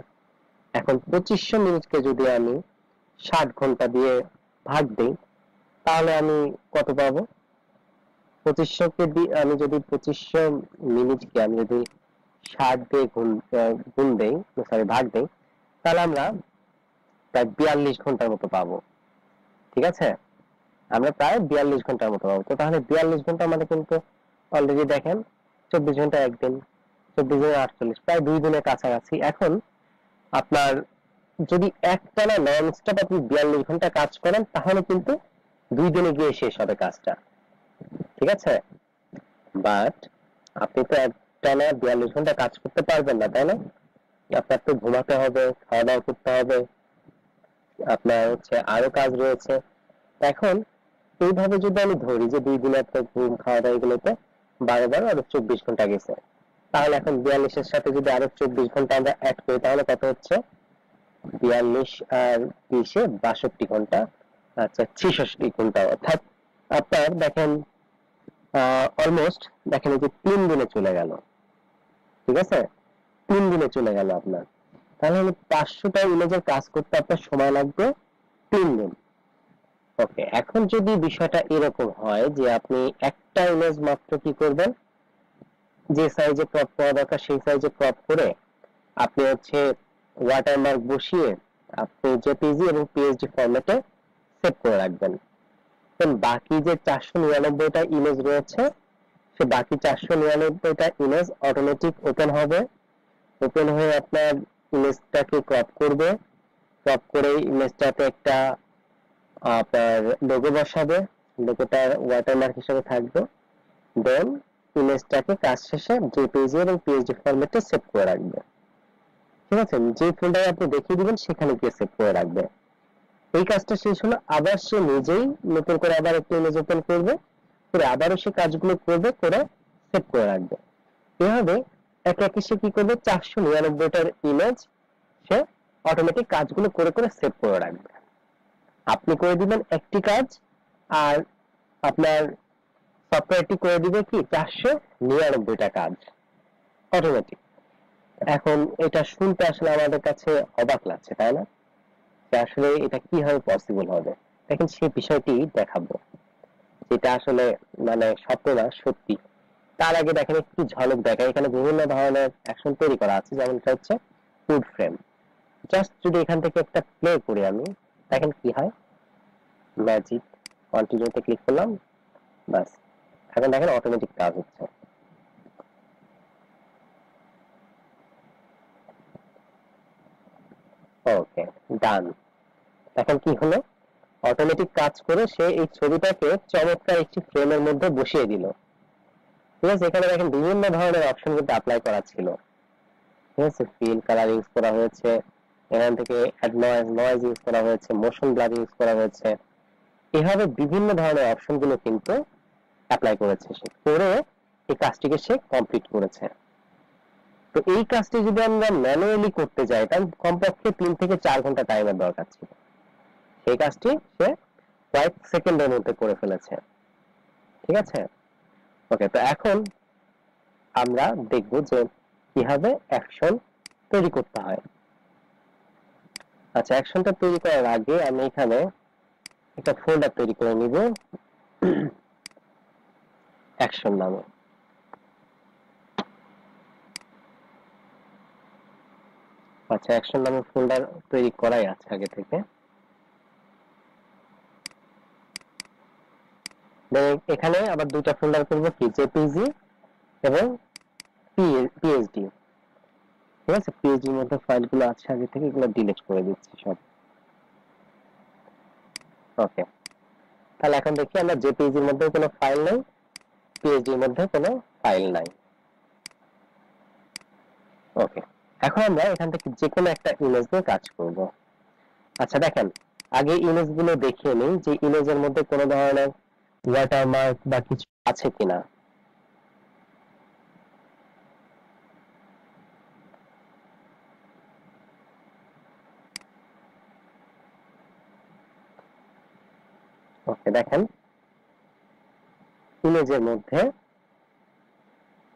[SPEAKER 1] এখন 2500 মিনিটকে যদি আমি 60 ঘন্টা দিয়ে ভাগ দেই তাহলে আমি কত পাবো? 2500 কে আমি যদি 2500 মিনিটকে আমি যদি 60 দিয়ে গুণ দেই, সরি ভাগ দেই, তাহলে আমরা প্রায় 42 ঘন্টার মতো পাবো। ঠিক আছে, আমরা প্রায় 42 ঘন্টার মতো পাবো। তো তাহলে 42 ঘন্টা মানে কিন্তু অলরেডি দেখেন 24 ঘন্টা একদিন, 24 ঘন্টা 48, প্রায় 2 দিনের কাছাকাছি। এখন আপনার যদি একটানা নন স্টপ আপনি 42 ঘন্টা কাজ করেন তাহলে কিন্তু 2 দিনে গিয়ে শেষ হবে কাজটা। ঠিক আছে, বাট আপনি তো একটানা 42 ঘন্টা কাজ করতে পারবেন না, তাই না? আপনার তো ঘুমাতে হবে, খাওয়া দাওয়া করতে হবে, আপনার আরো কাজ রয়েছে। এখন এইভাবে যদি আমি ধরি যে 2 দিনে আপনার ঘুম খাওয়া দাওয়া এগুলোতে 12 আরো 24 ঘন্টা গেছে, তাহলে এখন 42 এর সাথে যদি আরো 24 ঘন্টা আমরা অ্যাড করি তাহলে কত হচ্ছে? 42 আর 20 এ 62 ঘন্টা, আচ্ছা 66 ঘন্টা। অর্থাৎ আপনার দেখেন অলমোস্ট দেখেন এই যে 3 দিনে চলে গেল, ঠিক আছে? 3 দিনে চলে গেল আপনার। তাহলে 500টা ইমেজের কাজ করতে আপনার সময় লাগবে 3 দিন। ওকে, এখন যদি বিষয়টা এরকম হয় যে আপনি একটা ইমেজ মাত্র কি করবেন, যে সাইজে ক্রপ করা দরকার সেই সাইজে ক্রপ করে আপনি হচ্ছে ওয়াটারমার্ক বসিয়ে আপনি জেপিজি এবং পিএসডি ফরম্যাটে সেভ করে রাখবেন। দেন বাকি যে 499টা ইমেজ রয়েছে সে বাকি 499টা ইমেজ অটোমেটিক ওপেন হবে, ওপেন হয়ে আপনার ইমেজটাকে ক্রপ করবে, ক্রপ করে ইমেজটাতে একটা আপনার লোগো বসাবে, লোগোটার ওয়াটারমার্ক হিসেবে থাকবে। দেন ইমেজটাকে কাজ শেষে জেপিজি এবং পিএসডি ফরম্যাটে সেভ করে রাখবে, ঠিক আছে? যে ফোল্ডারে আপনি দেখিয়ে দিবেন সেখানে গিয়ে সেভ করে রাখবে। এই কাজটা শেষ হলো, আবার সে নিজেই নতুন করে আবার একটা ইমেজ ওপেন করবে, করে আবারও সে কাজগুলো করবে, করে সেভ করে রাখবে। এভাবে একে একে সে কি করবে, 499টার ইমেজ সে অটোমেটিক কাজগুলো করে করে সেভ করে রাখবে। আপনি করে দিবেন একটি কাজ, আর আপনার সফটওয়্যারটি করে দিবে কি 499টা কাজ অটোমেটিক। এখন এটা শুনতে আসলে আমাদের কাছে অবাক লাগছে, তাই না? যে আসলে এটা কিভাবে পসিবল হবে। দেখেন সেই বিষয়টি দেখাবো, যেটা আসলে মানে স্বপ্ন না, সত্যি। তার আগে দেখেন একটু ঝলক দেখায়, এখানে বিভিন্ন ধরনের অ্যাকশন তৈরি করা আছে, যেমন এটা হচ্ছে ফুড ফ্রেম। জাস্ট যদি এখান থেকে একটা প্লে করি আমি, দেখেন কি হয়, ম্যাজিক, কন্টিনিউতে ক্লিক করলাম, বাস এখন দেখেন অটোমেটিক কাজ হচ্ছে। ওকে, ডান। দেখেন কি হলো, অটোমেটিক কাজ করে সে এই ছবিটাকে চমৎকার একটি ফ্রেমের মধ্যে বসিয়ে দিল, ঠিক আছে? এখানে দেখেন বিভিন্ন ধরনের অপশন কিন্তু অ্যাপ্লাই করা ছিল, ঠিক আছে? ফিল কালার ইউজ করা হয়েছে, এখান থেকে অ্যাড নয়েজ, নয়েজ ইউজ করা হয়েছে, মোশন ব্লার ইউজ করা হয়েছে। এভাবে বিভিন্ন ধরনের অপশন গুলো কিন্তু অ্যাপ্লাই করেছে সে, করে এই কাজটিকে সে কমপ্লিট করেছে। তো এই কাজটি যদি আমরা ম্যানুয়ালি করতে যাই তাহলে কমপক্ষে 3 থেকে 4 ঘন্টা টাইমের দরকার ছিল। সেই কাজটি সে কয়েক সেকেন্ডের মধ্যে করে ফেলেছে, ঠিক আছে? ওকে, তো এখন আমরা দেখব যে কিভাবে অ্যাকশন তৈরি করতে হয়। আচ্ছা, অ্যাকশনটা তৈরি করার আগে আমি এখানে একটা ফোল্ডার তৈরি করে নিব অ্যাকশন নামে। আচ্ছা, অ্যাকশন নামে ফোল্ডার তৈরি করাই আছে আগে থেকে। এখানে আবার দুইটা ফোল্ডার করব, কি জেপিজি এবং পিএসডি, ঠিক আছে? পিএসডির মধ্যে ফাইলগুলো আছে আগে থেকে, এগুলো ডিলিট করে দিচ্ছি সব। ওকে, তাহলে এখন দেখি আমরা জেপিজির মধ্যে কোনো ফাইল নাই, পিএসডির মধ্যে কোনো ফাইল নাই। ওকে, এখন আমরা এখান থেকে যে কোনো একটা ইমেজ নিয়ে কাজ করব। আচ্ছা দেখেন, আগে ইমেজ গুলো দেখিয়ে নিই যে ইমেজের মধ্যে কোনো ধরনের ওয়াটারমার্ক বা কিছু আছে কিনা। ওকে, দেখেন ইমেজের মধ্যে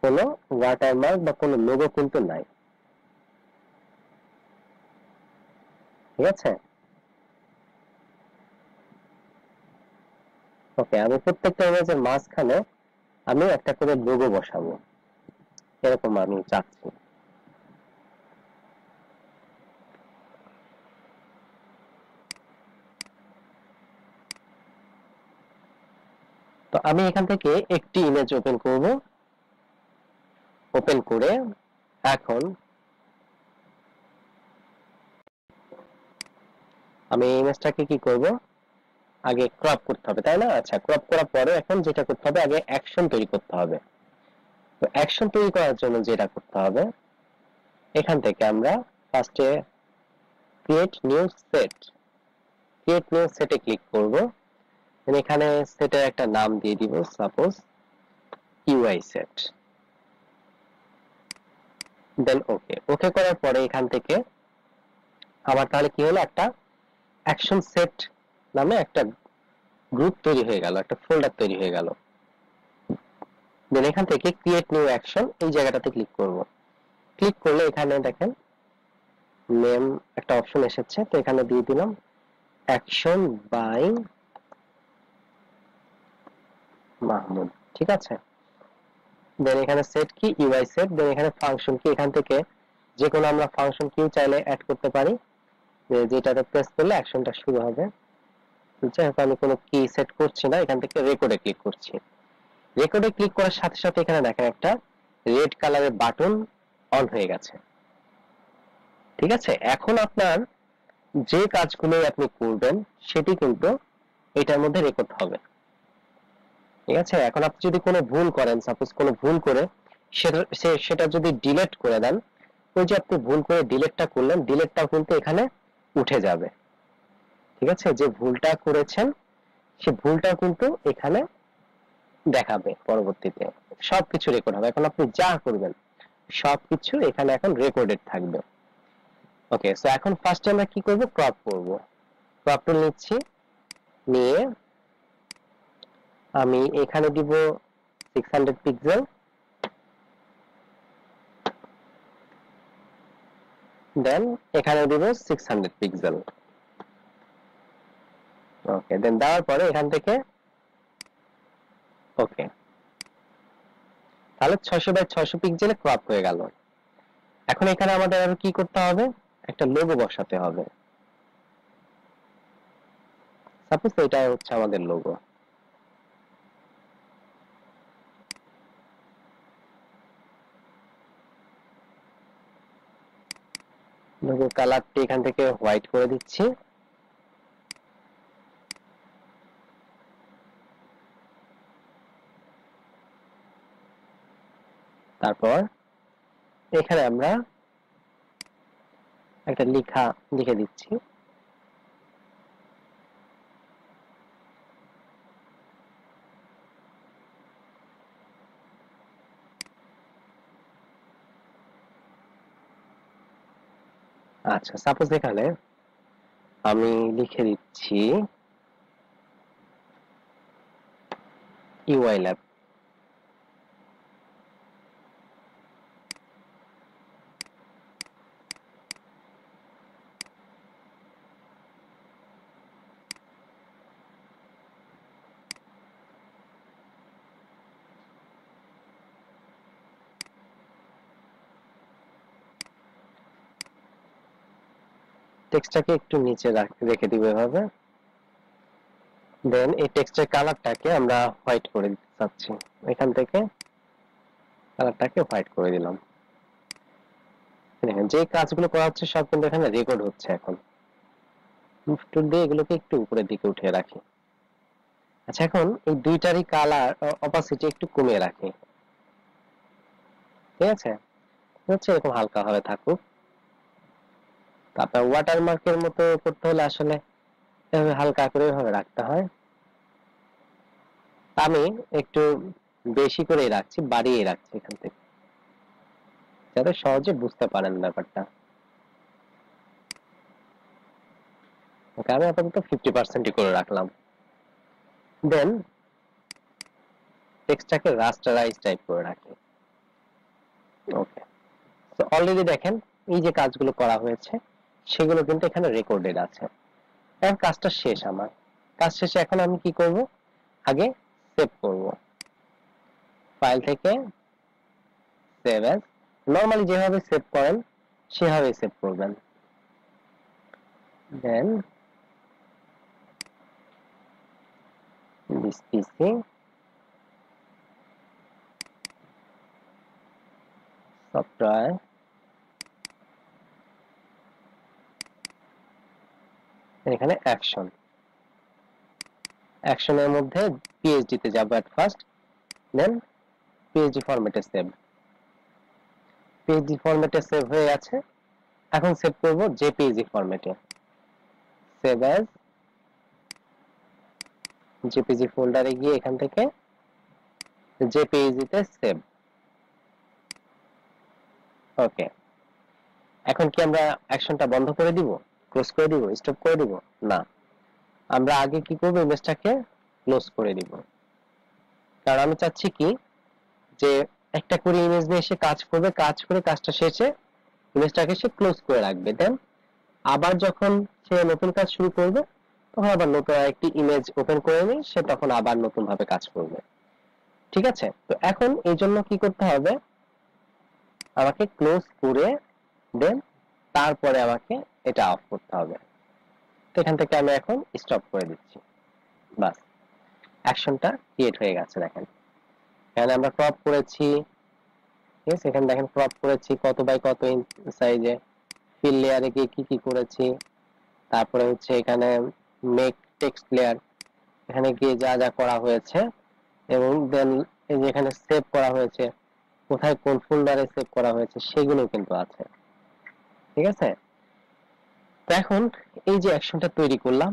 [SPEAKER 1] কোনো ওয়াটারমার্ক বা কোনো লোগো কিন্তু নাই, ঠিক আছে? ওকে, আমি প্রত্যেকটা ইমেজের মাঝখানে আমি একটা করে লোগো বসাবো, এরকম আমি চাচ্ছি। তো আমি এখান থেকে একটি ইমেজ ওপেন করব, ওপেন করে এখন আমি ইমেজটাকে কি করব, আগে ক্রপ করতে হবে, তাই না? আচ্ছা, ক্রপ করার পরে এখন যেটা করতে হবে, আগে অ্যাকশন তৈরি করতে হবে। তো অ্যাকশন তৈরি করার জন্য যেটা করতে হবে, এখান থেকে আমরা ফার্স্টে create new set, create new সেটে ক্লিক করব। এখানে সেটের একটা নাম দিয়ে দিব, সাপোজ ইউআই সেট। দেন ওকে। ওকে করার পরে এখান থেকে আমার তাহলে কি হলো, একটা অ্যাকশন সেট নামে একটা গ্রুপ তৈরি হয়ে গেল, একটা ফোল্ডার তৈরি হয়ে গেল। দেন এখান থেকে ক্রিয়েট নিউ অ্যাকশন এই জায়গাটাতে ক্লিক করব। ক্লিক করলে এখানে দেখেন নেম একটা অপশন এসেছে, তো এখানে দিয়ে দিলাম অ্যাকশন বাই মাহমুদ। ঠিক আছে। দেন এখানে সেট কি, ইউআই সেট। দেন এখানে ফাংশন কি, এখান থেকে যে কোনো আমরা ফাংশন কিউ চাইলে অ্যাড করতে পারি, যেটাতে প্রেস করলে অ্যাকশনটা শুরু হবে। যেহেতু আমি কোনো কি সেট করছি না, এখান থেকে রেকর্ডে ক্লিক করছি। রেকর্ডে ক্লিক করার সাথে সাথে এখানে দেখেন একটা রেড কালারের বাটন অন হয়ে গেছে। ঠিক আছে। এখন আপনার যে কাজগুলো আপনি করবেন সেটি কিন্তু এটার মধ্যে রেকর্ড হবে। ঠিক আছে। এখন আপনি যদি কোনো ভুল করেন, সাপোজ কোনো ভুল করে সেটা যদি ডিলিট করে দেন, ওই যে আপনি ভুল করে ডিলিটটা করলেন, ডিলিটটাও কিন্তু এখানে উঠে যাবে। ঠিক আছে। যে ভুলটা করেছেন সে ভুলটাও কিন্তু এখানে দেখাবে পরবর্তীতে। সবকিছু রেকর্ড হবে। এখন আপনি যা করবেন সবকিছু এখানে এখন রেকর্ডেড থাকবে। ওকে। সো এখন ফার্স্টে আমরা কি করব, ক্রপ করব। ক্রপ টুল নিচ্ছি, নিয়ে আমি এখানে দিব 600 পিক্সেল। দেন এখানে দিব 600 পিক্সেল। ওকে। দেন দেওয়ার পরে এখান থেকে ওকে, তাহলে 600 বাই 600 পিক্সেলে ক্রপ হয়ে গেল। এখন এখানে আমাদের আর কি করতে হবে, একটা লোগো বসাতে হবে। সাপোজ এটা হচ্ছে আমাদের লোগো। লোগো কালারটি এখান থেকে হোয়াইট করে দিচ্ছি। তারপর এখানে আমরা একটা লেখা লিখে দিচ্ছি। আচ্ছা, সাপোজ এখানে আমি লিখে দিচ্ছি ইউআই ল্যাব। টেক্সটটাকে একটু নিচে রেখে দিব এভাবে। দেন এই টেক্সটের কালারটাকে আমরা হোয়াইট করে দিতে চাচ্ছি, এখান থেকে কালারটাকে হোয়াইট করে দিলাম। দেখেন যে কাজগুলো করা হচ্ছে সব কিন্তু এখানে রেকর্ড হচ্ছে। এখন টুল দিয়ে এগুলোকে একটু উপরের দিকে উঠিয়ে রাখি। আচ্ছা, এখন এই দুইটারই কালার অপাসিটি একটু কমিয়ে রাখি। ঠিক আছে। হচ্ছে এরকম হালকা ভাবে থাকুক। তারপর ওয়াটারমার্কের মতো করতে হলে আসলে এভাবে হালকা করে এভাবে রাখতে হয়। আমি একটু বেশি করেই রাখছি, বাড়িয়ে রাখছি এখান থেকে, যাতে সহজে বুঝতে পারেন ব্যাপারটা। আমি আপাতত 50% করে রাখলাম। দেন টেক্সটটাকে রাস্টারাইজ টাইপ করে রাখি। ওকে। তো অলরেডি দেখেন এই যে কাজগুলো করা হয়েছে সেগুলো কিন্তু এখানে রেকর্ডেড আছে। এখন কাজটা শেষ আমার। কাজ শেষে এখন আমি কি করব, আগে সেভ করব। ফাইল থেকে সেভ অ্যাজ, নরমালি যেভাবে সেভ করেন সেভাবেই সেভ করবেন। দেন this PC সফটওয়্যার, এখানে অ্যাকশন, অ্যাকশনের মধ্যে পিএইচডি তে যাব এট ফার্স্ট। দেন পিএইচডি ফরম্যাটে সেভ। পিএইচডি ফরম্যাটে সেভ হয়ে আছে। এখন সেভ করব জেপিইজি ফরম্যাটে। সেভ অ্যাজ জেপিইজি ফোল্ডারে গিয়ে এখান থেকে জেপিইজি তে সেভ। ওকে। এখন কি আমরা অ্যাকশনটা বন্ধ করে দিব, ক্লোজ করে দিব, স্টপ করে দিব? না, আমরা আগে কি করব, ইমেজটাকে ক্লোজ করে দিব। কারণ আমি চাচ্ছি কি, যে একটা করে ইমেজ নিয়ে এসে কাজ করবে, কাজ করে কাজটা শেষে ইমেজটাকে সে ক্লোজ করে রাখবে, দেন আবার যখন সে নতুন কাজ শুরু করবে তখন আবার নতুন একটি ইমেজ ওপেন করে নিয়ে সে তখন আবার নতুন ভাবে কাজ করবে। ঠিক আছে, তো এখন এই জন্য কি করতে হবে, আমাকে ক্লোজ করে দেন তারপরে আমাকে এটা অফ করতে হবে। তো এখান থেকে আমি এখন স্টপ করে দিচ্ছি, বাস অ্যাকশনটা ক্রিয়েট হয়ে গেছে। দেখেন এখানে আমরা ক্রপ করেছি, ঠিক আছে, এখানে দেখেন ক্রপ করেছি কত বাই কত সাইজে, ফিল লেয়ারে গিয়ে কি কি করেছি, তারপরে হচ্ছে এখানে মেক টেক্সট লেয়ার, এখানে গিয়ে যা যা করা হয়েছে, এবং দেন এই যে এখানে সেভ করা হয়েছে, কোথায় কোন ফোল্ডারে সেভ করা হয়েছে সেগুলো কিন্তু আছে। ঠিক আছে, তো এখন এই যে অ্যাকশনটা তৈরি করলাম,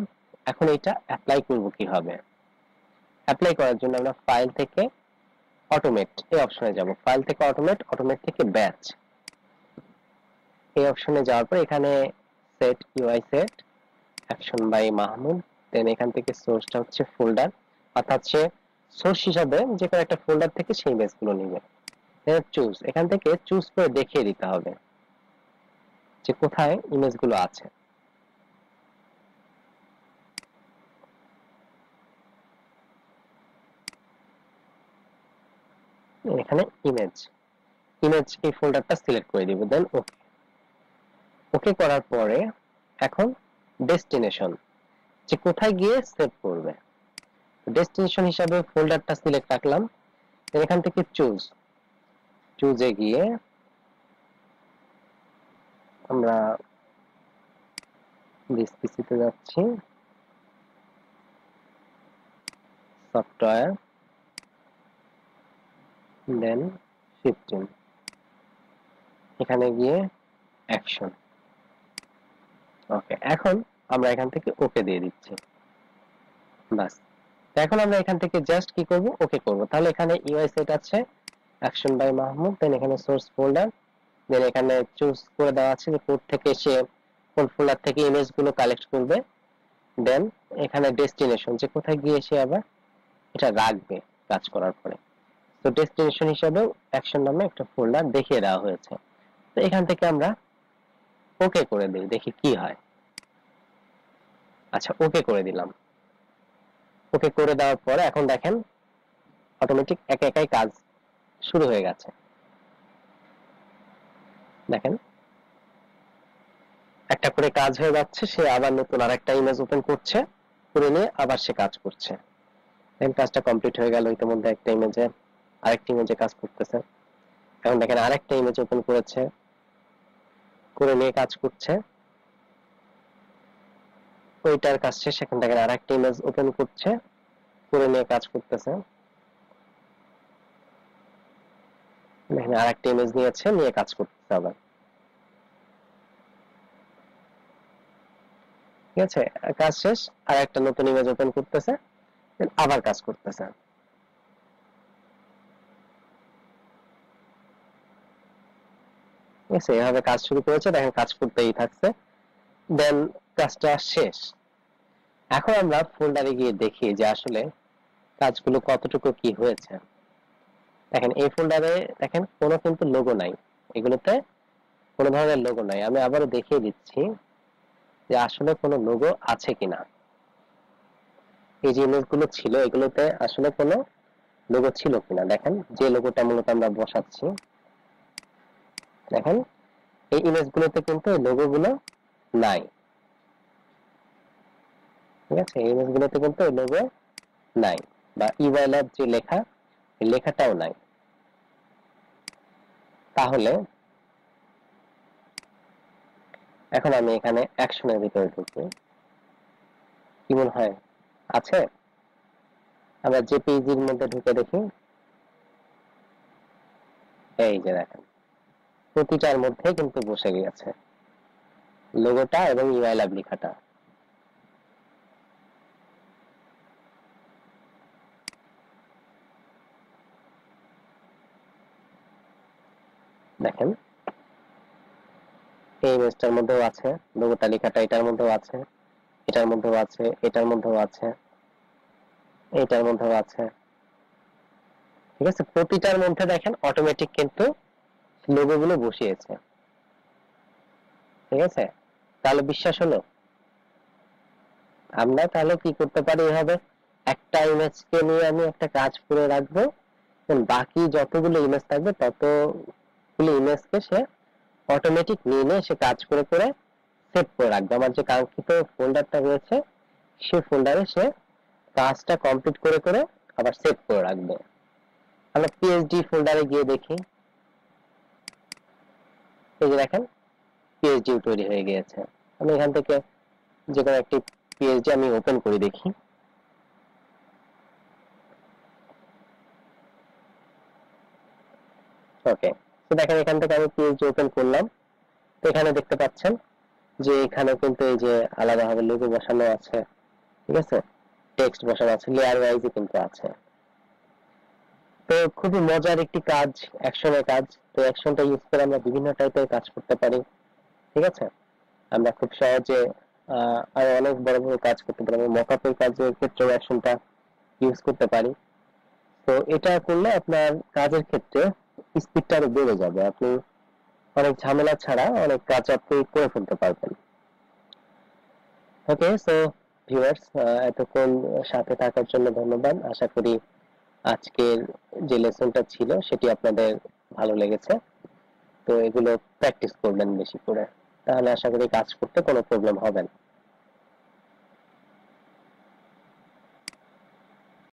[SPEAKER 1] এখন এটা অ্যাপ্লাই করব কিভাবে? অ্যাপ্লাই করার জন্য আমরা ফাইল থেকে অটোমেট এই অপশনে যাব, ফাইল থেকে অটোমেট, অটোমেট থেকে ব্যাচ এই অপশনে যাওয়ার পর এখানে set UI set action by Mahmud, then এখান থেকে সোর্সটা হচ্ছে ফোল্ডার, অর্থাৎ সে সোর্স হিসাবে যে কোনো একটা ফোল্ডার থেকে সেই ইমেজগুলো নেবে। দেন চুজ, এখান থেকে চুজ করে দেখিয়ে দিতে হবে যে কোথায় ইমেজগুলো আছে। এখানে ইমেজ, ইমেজ এই ফোল্ডারটা সিলেক্ট করে দিব, দেন ওকে, ওকে করার পরে এখন ডেস্টিনেশন, যে কোথায় গিয়ে সেভ করবে, ডেস্টিনেশন হিসাবে ফোল্ডারটা সিলেক্ট রাখলাম। এখান থেকে চুজ, চুজে গিয়ে আমরা দিস পিসিতে যাচ্ছি, সফটওয়্যার, দেন 15, এখানে গিয়ে অ্যাকশন, ওকে, এখন আমরা এখান থেকে ওকে দিয়ে দিচ্ছি, বাস। এখন আমরা এখান থেকে জাস্ট কি করব, ওকে করব। তাহলে এখানে ইউআই সেট আছে অ্যাকশন বাই মাহমুদ, দেন এখানে সোর্স ফোল্ডার, দেন এখানে চুজ করে দেওয়া আছে যে কোড থেকে সে কোন ফোল্ডার থেকে ইমেজ গুলো কালেক্ট করবে, দেন এখানে ডেস্টিনেশন, যে কোথায় গিয়ে সে আবার এটা রাখবে কাজ করার পরে। তো ডেস্টিনেশন হিসেবে অ্যাকশন নামে একটা ফোল্ডার দেখিয়ে দেওয়া হয়েছে। তো এখান থেকে আমরা ওকে করে দিই, দেখি কি হয়। আচ্ছা, ওকে করে দিলাম। ওকে করে দেওয়ার পরে এখন দেখেন অটোমেটিক একা একাই কাজ শুরু হয়ে গেছে। দেখেন একটা করে কাজ হয়ে যাচ্ছে, সে আবার নতুন আরেকটা ইমেজ ওপেন করছে, করে নিয়ে আবার সে কাজ করছে। দেন কাজটা কমপ্লিট হয়ে গেল, ইতিমধ্যে একটা ইমেজে আরেকটা ইমেজে কাজ করতেছে। এখন দেখেন আরেকটা ইমেজ ওপেন করেছে, করে নিয়ে কাজ করছে, ওইটার কাজ শেষ। এখন দেখেন আরেকটা ইমেজ ওপেন করছে, করে নিয়ে কাজ করতেছে। দেখেন আরেকটা ইমেজ নিয়েছে, নিয়ে কাজ করতেছে আবার। ঠিক আছে, কাজ শেষ, আর একটা নতুন ইমেজ ওপেন করতেছে, আবার কাজ করতেছে। ঠিক আছে, এভাবে কাজ শুরু করেছে, দেখেন কাজ করতেই থাকছে, দেন কাজটা শেষ। এখন আমরা ফোল্ডারে গিয়ে দেখি যে আসলে কাজগুলো কতটুকু কি হয়েছে। দেখেন এই ফোল্ডারে দেখেন কোনো কিন্তু লোগো নাই, এগুলোতে কোনো ধরনের লোগো নাই। আমি আবারও দেখিয়ে দিচ্ছি যে আসলে কোনো লোগো আছে কিনা। এই যে ইমেজগুলো ছিল এগুলোতে আসলে কোনো লোগো ছিল কিনা, দেখেন যে লোগোটা মূলত আমরা বসাচ্ছি, দেখেন এই ইমেজগুলোতে কিন্তু এই লোগোগুলো নাই। ঠিক আছে, এই ইমেজগুলোতে কিন্তু এই লোগো নাই, বা ইউআই ল্যাব যে লেখা, এই লেখাটাও নাই। তাহলে এখন আমি এখানে অ্যাকশনের ভিতরে ঢুকি, কি মনে হয় আছে? আমরা জেপিইজির মধ্যে ঢুকে দেখি, এই যে দেখেন প্রতিটার মধ্যে কিন্তু বসে গিয়েছে লোগোটা এবং ইউআই ল্যাব লেখাটা। দেখেন এই ইমেজটার মধ্যেও আছে, লোগো তালিকাটা এটার মধ্যেও আছে, এটার মধ্যেও আছে, এটার মধ্যেও আছে, এটার মধ্যেও আছে। ঠিক আছে, প্রতিটার মধ্যে দেখেন অটোমেটিক কিন্তু লোগো গুলো বসিয়েছে। ঠিক আছে, তাহলে বিশ্বাস হলো? আমরা তাহলে কি করতে পারি, এভাবে একটা ইমেজকে নিয়ে আমি একটা কাজ করে রাখবো, বাকি যতগুলো ইমেজ থাকবে ততগুলো ইমেজকে সে অটোমেটিক নিয়ে নিয়ে সে কাজ করে করে সেভ করে রাখবে। আমার যে কাঙ্ক্ষিত ফোল্ডারটা রয়েছে সেই ফোল্ডারে সে কাজটা কমপ্লিট করে করে আবার সেভ করে রাখবে। আমরা পিএইচডি ফোল্ডারে গিয়ে দেখি, এই যে দেখেন পিএইচডি তৈরি হয়ে গিয়েছে। আমি এখান থেকে যে কোনো একটি পিএইচডি আমি ওপেন করে দেখি। ওকে, তো দেখেন এখান থেকে আমি পিএইচডি ওপেন করলাম। তো এখানে দেখতে পাচ্ছেন যে এখানে কিন্তু এই যে আলাদাভাবে লোগো বসানো আছে, ঠিক আছে, টেক্সট বসানো আছে, লেয়ার ওয়াইজই কিন্তু আছে। তো খুবই মজার একটি কাজ, অ্যাকশনের কাজ। তো অ্যাকশনটা ইউজ করে আমরা বিভিন্ন টাইপের কাজ করতে পারি। ঠিক আছে, আমরা খুব সহজে আরো অনেক বড় বড় কাজ করতে পারি। মকআপের কাজের ক্ষেত্রে অ্যাকশনটা ইউজ করতে পারি। তো এটা করলে আপনার কাজের ক্ষেত্রে স্পিডটা আরো বেড়ে যাবে, আপনি অনেক ঝামেলা ছাড়া অনেক কাজ আপনি করে ফেলতে পারবেন। ওকে, সো ভিউয়ার্স, এতক্ষণ সাথে থাকার জন্য ধন্যবাদ। আশা করি আজকের যে লেসনটা ছিল সেটি আপনাদের ভালো লেগেছে। তো এগুলো প্র্যাকটিস করবেন বেশি করে, তাহলে আশা করি কাজ করতে কোনো প্রবলেম হবে না।